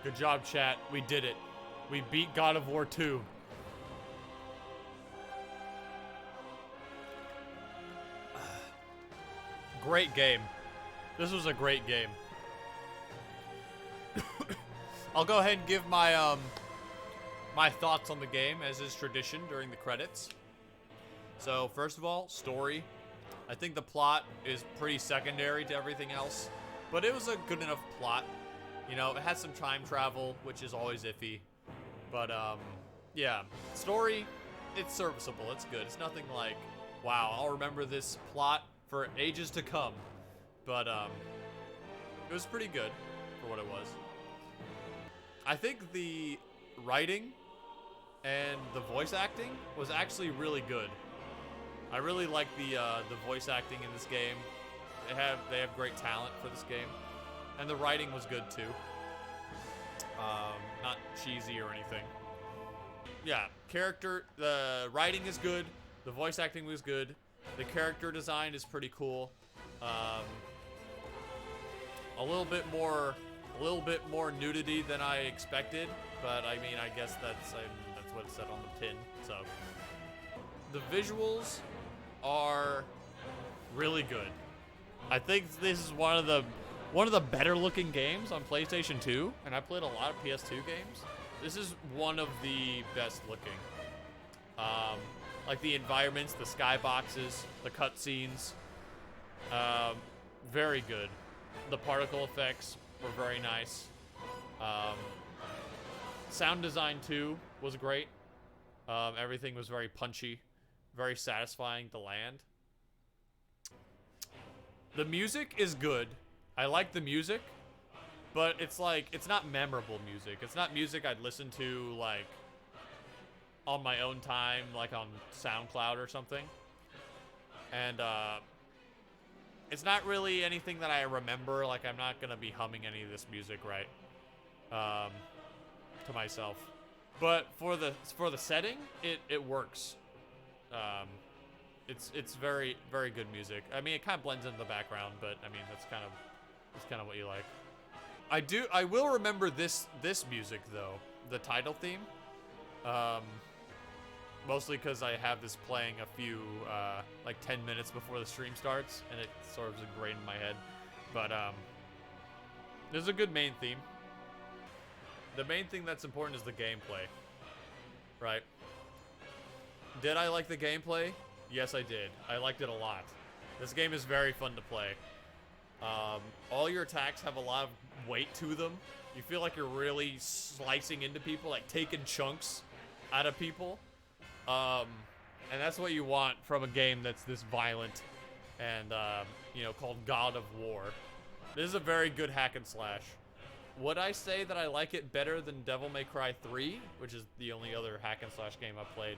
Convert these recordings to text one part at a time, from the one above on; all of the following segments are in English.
Good job, chat. We did it. We beat God of War 2. Great game. This was a great game. I'll go ahead and give my my thoughts on the game, as is tradition during the credits. So, first of all, story. I think the plot is pretty secondary to everything else, but it was a good enough plot. You know, it has some time travel, which is always iffy. But, yeah. Story, it's serviceable. It's good. It's nothing like, wow, I'll remember this plot for ages to come. But, it was pretty good for what it was. I think the writing and the voice acting was actually really good. I really like the voice acting in this game. They have great talent for this game, and the writing was good too. Not cheesy or anything. Yeah, the writing is good. The voice acting was good. The character design is pretty cool. A little bit more nudity than I expected, but I mean, I guess that's what it said on the tin. So the visuals are really good. I think this is one of the better looking games on PlayStation 2, and I played a lot of PS2 games. This is one of the best looking. Like the environments, the skyboxes, the cutscenes, very good. The particle effects were very nice. Sound design too was great. Everything was very punchy, very satisfying to land. The music is good. I like the music, but it's not memorable music. It's not music I'd listen to like on my own time, like on SoundCloud or something. And it's not really anything that I remember. Like, I'm not gonna be humming any of this music right to myself. But for the setting, it works. It's very, very good music. I mean, it kind of blends into the background, but I mean, that's kind of what you like. I will remember this music though, the title theme. Mostly because I have this playing a few, like 10 minutes before the stream starts, and it sort of is ingrained in my head. But, there's a good main theme. The main thing that's important is the gameplay, right? Did I like the gameplay? Yes, I did. I liked it a lot. This game is very fun to play. All your attacks have a lot of weight to them. You feel like you're really slicing into people, like taking chunks out of people. And that's what you want from a game that's this violent and, you know, called God of War. This is a very good hack and slash. Would I say that I like it better than Devil May Cry 3, which is the only other hack and slash game I've played?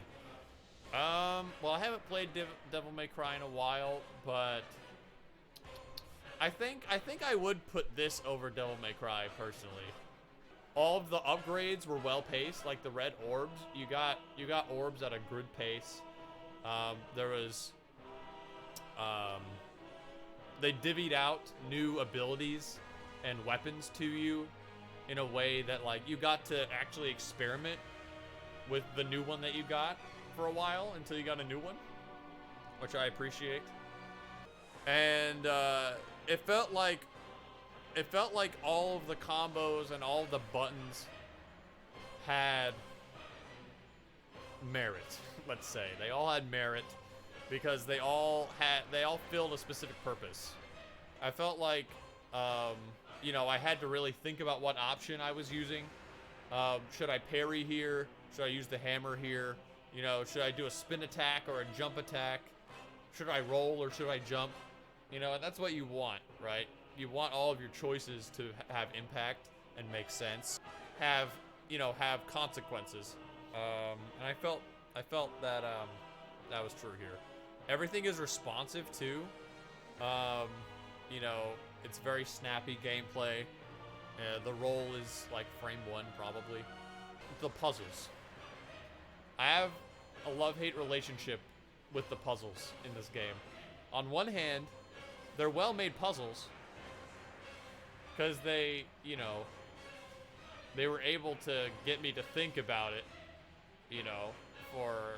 Well, I haven't played Devil May Cry in a while, but I think I would put this over Devil May Cry personally. All of the upgrades were well paced, like the red orbs. You got orbs at a good pace. There was they divvied out new abilities and weapons to you in a way that, like, you got to actually experiment with the new one that you got for a while until you got a new one, which I appreciate. And it felt like all of the combos and all of the buttons had merit, let's say. They all had merit because they all filled a specific purpose. I felt like, you know, I had to really think about what option I was using. Should I parry here? Should I use the hammer here? You know, should I do a spin attack or a jump attack? Should I roll or should I jump? You know, and that's what you want, right? You want all of your choices to have impact and make sense, have consequences. And I felt that that was true here. Everything is responsive too. You know, it's very snappy gameplay. The roll is like frame 1 probably. The puzzles. I have a love-hate relationship with the puzzles in this game. On one hand, they're well-made puzzles because they, you know, they were able to get me to think about it, you know, for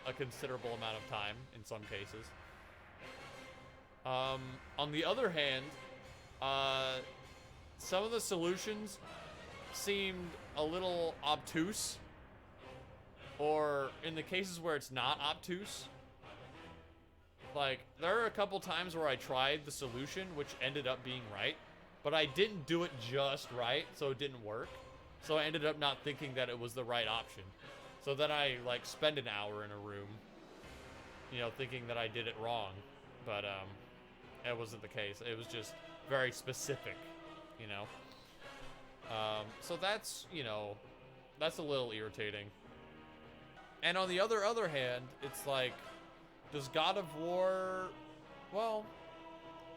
a considerable amount of time in some cases. On the other hand, some of the solutions seemed a little obtuse, or in the cases where it's not obtuse, like, there are a couple times where I tried the solution, which ended up being right, but I didn't do it just right, so it didn't work. So I ended up not thinking that it was the right option. So then I, like, spend an hour in a room, you know, thinking that I did it wrong. But, it wasn't the case. It was just very specific, you know? So that's, you know, that's a little irritating. And on the other hand, it's like, does God of War, well,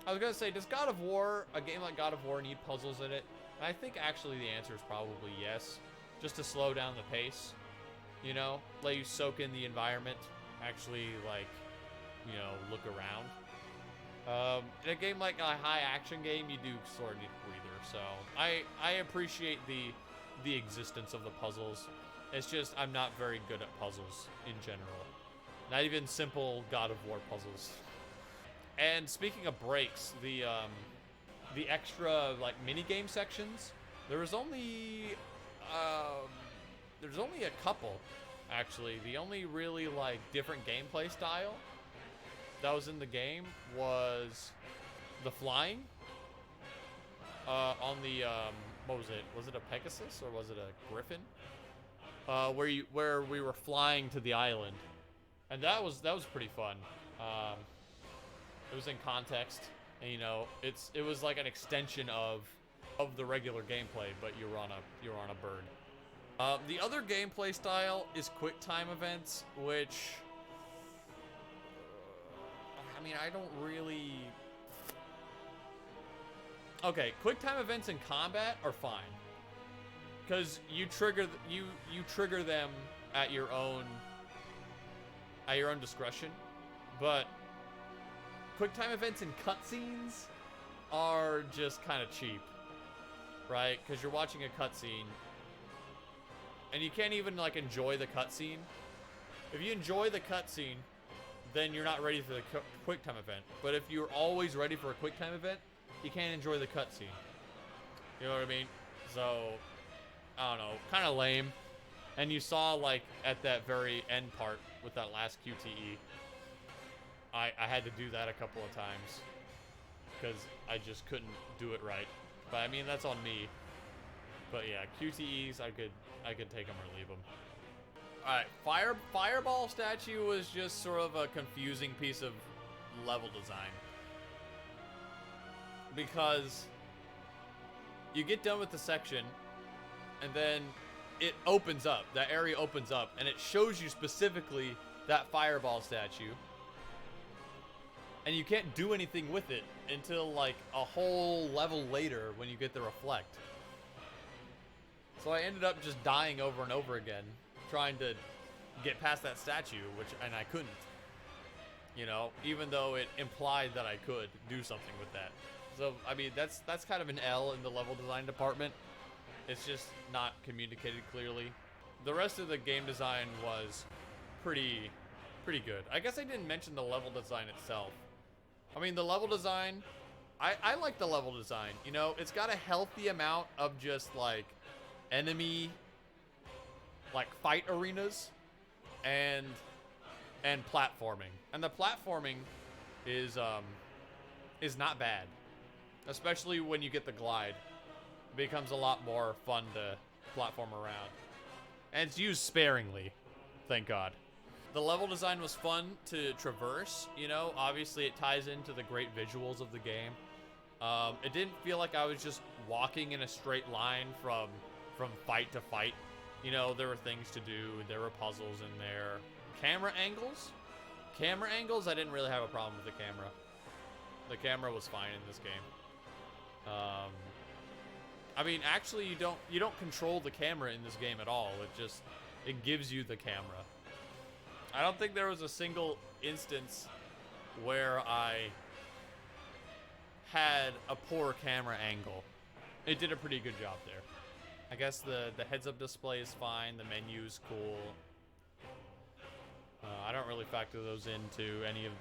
I was gonna say, does God of War, a game like God of War, need puzzles in it? And I think actually the answer is probably yes, just to slow down the pace, you know, let you soak in the environment, actually, like, you know, look around. In a game like a high action game, you do sort of need a breather, so I appreciate the existence of the puzzles. It's just I'm not very good at puzzles in general. Not even simple God of War puzzles. And speaking of breaks, the extra like mini game sections, there's only a couple actually. The only really like different gameplay style that was in the game was the flying on the what was it? Was it a Pegasus or was it a Griffin? Where we were flying to the island, and that was pretty fun. It was in context, and you know, it was like an extension of the regular gameplay, but you're on a bird. The other gameplay style is quick time events, which I mean, I don't really. Okay, quick time events in combat are fine, because you trigger them at your own discretion, but quick time events in cutscenes are just kind of cheap, right? Because you're watching a cutscene, and you can't even like enjoy the cutscene. If you enjoy the cutscene, then you're not ready for the quick time event. But if you're always ready for a quick time event, you can't enjoy the cutscene. You know what I mean? So, I don't know, kind of lame. And you saw, like, at that very end part with that last QTE, I had to do that a couple of times because I just couldn't do it right. But I mean, that's on me. But yeah, QTEs, I could take them or leave them. All right, Fireball statue was just sort of a confusing piece of level design, because you get done with the section, and then it opens up. That area opens up, and it shows you specifically that Fireball statue. And you can't do anything with it until, like, a whole level later when you get the reflect. So I ended up just dying over and over again, trying to get past that statue, and I couldn't. You know, even though it implied that I could do something with that. So, I mean, that's kind of an L in the level design department. It's just not communicated clearly. The rest of the game design was pretty good. I guess I didn't mention the level design itself. I mean, the level design, I like the level design. You know, it's got a healthy amount of just, like, enemy, like, fight arenas and platforming. And the platforming is not bad. Especially when you get the glide. It becomes a lot more fun to platform around. And it's used sparingly, thank God. The level design was fun to traverse, you know. Obviously, it ties into the great visuals of the game. It didn't feel like I was just walking in a straight line from fight to fight. You know, there were things to do. There were puzzles in there. Camera angles, I didn't really have a problem with the camera. The camera was fine in this game. I mean, actually, you don't control the camera in this game at all. It gives you the camera. I don't think there was a single instance where I had a poor camera angle. It did a pretty good job there. I guess the heads-up display is fine. The menu's cool. I don't really factor those into any of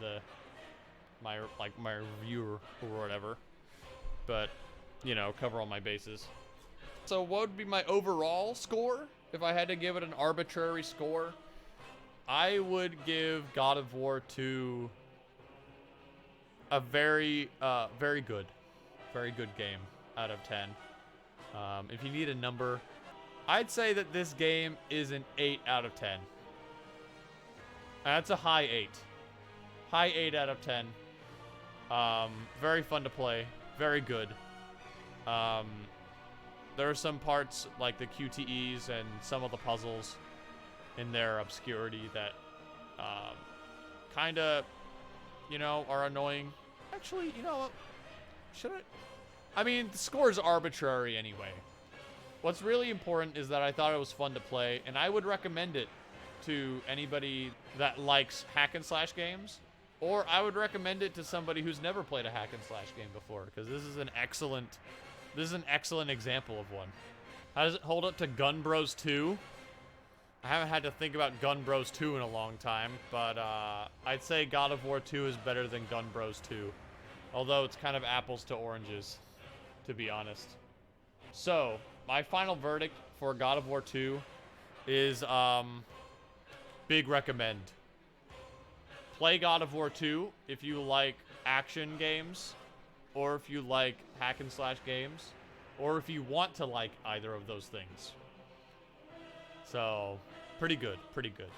my review or whatever. But, you know, cover all my bases. So what would be my overall score? If I had to give it an arbitrary score, I would give God of War 2 a very good game out of 10. If you need a number, I'd say that this game is an 8 out of 10. That's a high 8. High 8 out of 10. Very fun to play. Very good. There are some parts, like the QTEs and some of the puzzles in their obscurity that kind of, you know, are annoying. Actually, you know what? Should I mean, the score is arbitrary anyway. What's really important is that I thought it was fun to play, and I would recommend it to anybody that likes hack and slash games, or I would recommend it to somebody who's never played a hack and slash game before, because this is an excellent example of one. How does it hold up to Gun Bros 2? I haven't had to think about Gun Bros 2 in a long time, but I'd say God of War 2 is better than Gun Bros 2. Although it's kind of apples to oranges, to be honest. So, my final verdict for God of War 2 is big recommend. Play God of War 2 if you like action games, or if you like hack and slash games, or if you want to like either of those things. So, pretty good, pretty good.